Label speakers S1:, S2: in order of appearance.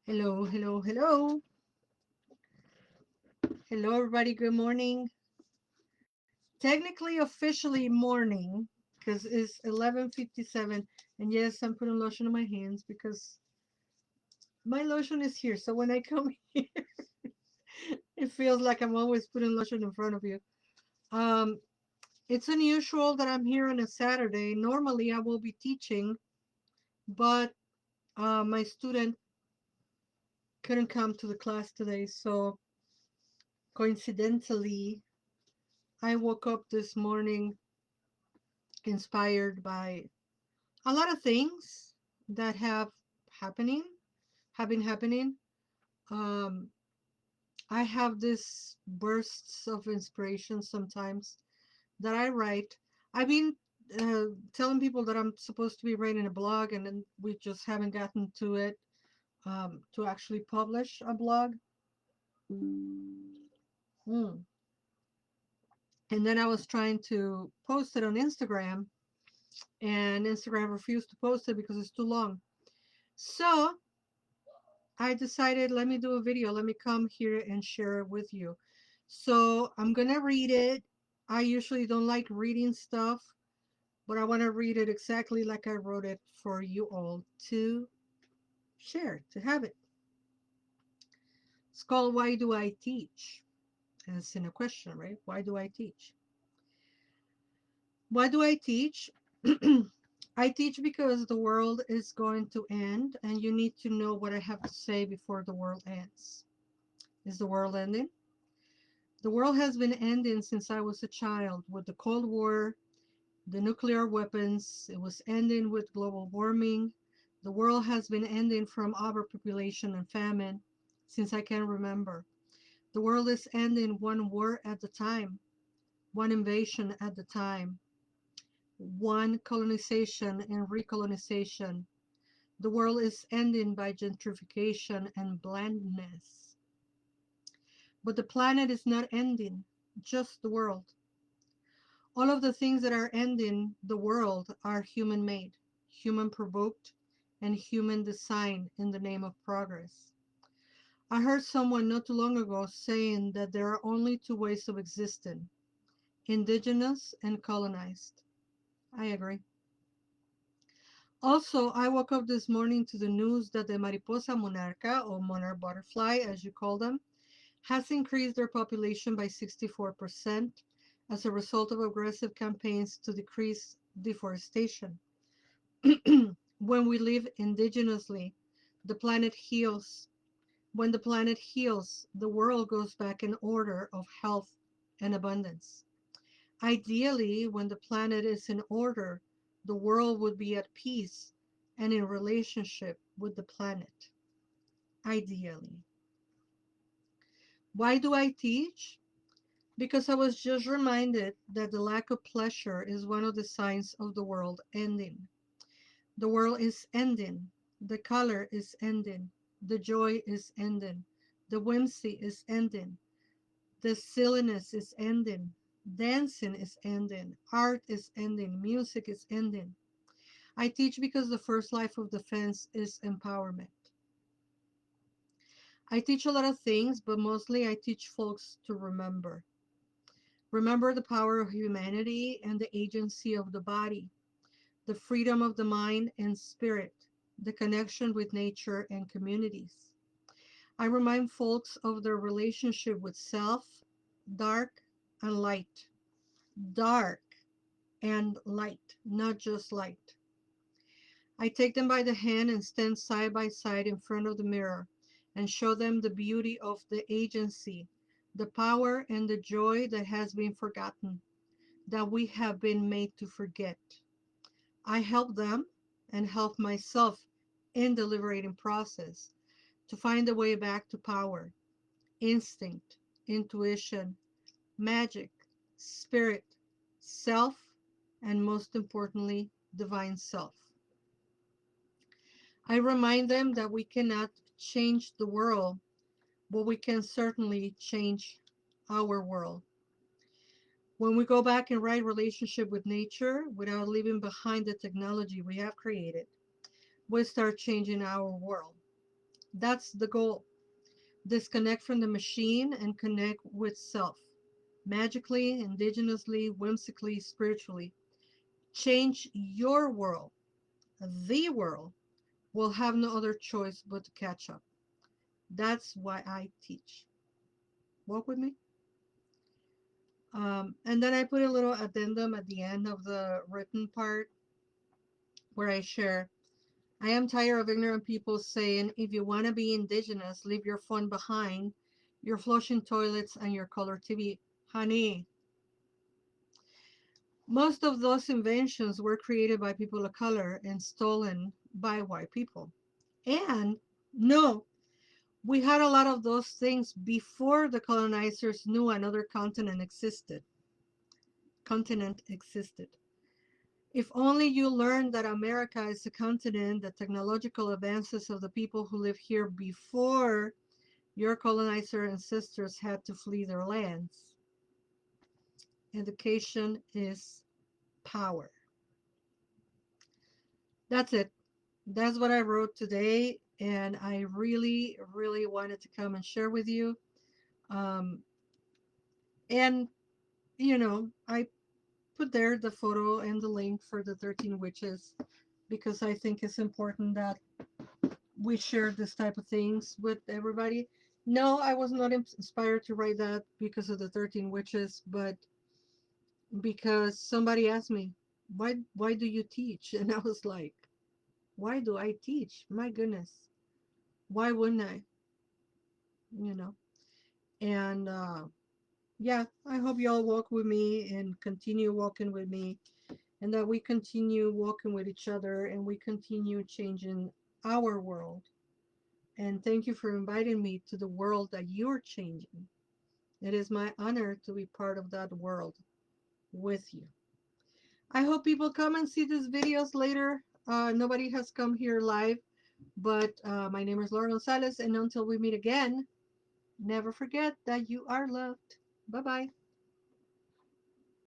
S1: Hello, hello, hello. Hello, everybody. Good morning. Technically, officially morning, because it's 11:57. And yes, I'm putting lotion on my hands because my lotion is here. So when I come here, it feels like I'm always putting lotion in front of you. Um, it's unusual that I'm here on a Saturday. Normally, I will be teaching, but my student couldn't come to the class today. So coincidentally, I woke up this morning inspired by a lot of things that happening have been happening. um I have this bursts of inspiration sometimes that I write. I've been telling people that I'm supposed to be writing a blog, and then we just haven't gotten to it, to actually publish a blog. Mm. And then I was trying to post it on Instagram, and Instagram refused to post it because it's too long. So I decided, let me do a video. Let me come here and share it with you. So I'm going to read it. I usually don't like reading stuff, but I want to read it exactly like I wrote it for you all to share, to have it. It's called Why Do I Teach? And it's in a question, right? Why do I teach? Why do I teach? I teach because the world is going to end, and you need to know what I have to say before the world ends. Is the world ending? The world has been ending since I was a child with the Cold War, the nuclear weapons. It was ending with global warming. The world has been ending from overpopulation and famine since I can remember. The world is ending one war at a time, one invasion at a time, one colonization and recolonization. The world is ending by gentrification and blandness. But the planet is not ending, just the world. All of the things that are ending the world are human made, human provoked, and human designed in the name of progress. I heard someone not too long ago saying that there are only two ways of existing: indigenous and colonized. I agree. Also, I woke up this morning to the news that the Mariposa Monarca, or Monarch Butterfly as you call them, has increased their population by 64% as a result of aggressive campaigns to decrease deforestation. When we live indigenously, the planet heals. When the planet heals, the world goes back in order of health and abundance. Ideally, when the planet is in order, the world would be at peace and in relationship with the planet. Ideally. Why do I teach? Because I was just reminded that the lack of pleasure is one of the signs of the world ending. The world is ending. The color is ending. The joy is ending. The whimsy is ending. The silliness is ending. Dancing is ending. Art is ending. Music is ending. I teach because the first life of defense is empowerment. I teach a lot of things, but mostly I teach folks to remember. Remember the power of humanity and the agency of the body, the freedom of the mind and spirit, the connection with nature and communities. I remind folks of their relationship with self, dark and light. Dark and light, not just light. I take them by the hand and stand side by side in front of the mirror and show them the beauty of the agency, the power and the joy that has been forgotten, that we have been made to forget. I help them and help myself in the liberating process to find the way back to power, instinct, intuition, magic, spirit, self, and most importantly, divine self. I remind them that we cannot change the world, but we can certainly change our world. When we go back in right relationship with nature without leaving behind the technology we have created, we start changing our world. That's the goal. Disconnect from the machine and connect with self. Magically, indigenously, whimsically, spiritually. Change your world. The world will have no other choice but to catch up. That's why I teach. Walk with me. And then I put a little addendum at the end of the written part where I share. I am tired of ignorant people saying, if you want to be indigenous, leave your phone behind, your flushing toilets, and your color TV. Honey, most of those inventions were created by people of color and stolen by white people. And no, we had a lot of those things before the colonizers knew another continent existed. If only you learned that America is a continent, the technological advances of the people who live here before your colonizer ancestors had to flee their lands. Education is power. That's it. That's what I wrote today, and I really, really wanted to come and share with you. Um, and, I put there the photo and the link for the 13 witches because I think it's important that we share this type of things with everybody. No, I was not inspired to write that because of the 13 witches, but because somebody asked me, why do you teach? And I was like, why do I teach? My goodness. Why wouldn't I? You know. And yeah, I hope y'all walk with me and continue walking with me, and that we continue walking with each other and we continue changing our world. And thank you for inviting me to the world that you're changing. It is my honor to be part of that world with you. I hope people come and see these videos later. Nobody has come here live, but my name is Laura Gonzalez, and until we meet again, never forget that you are loved. Bye bye.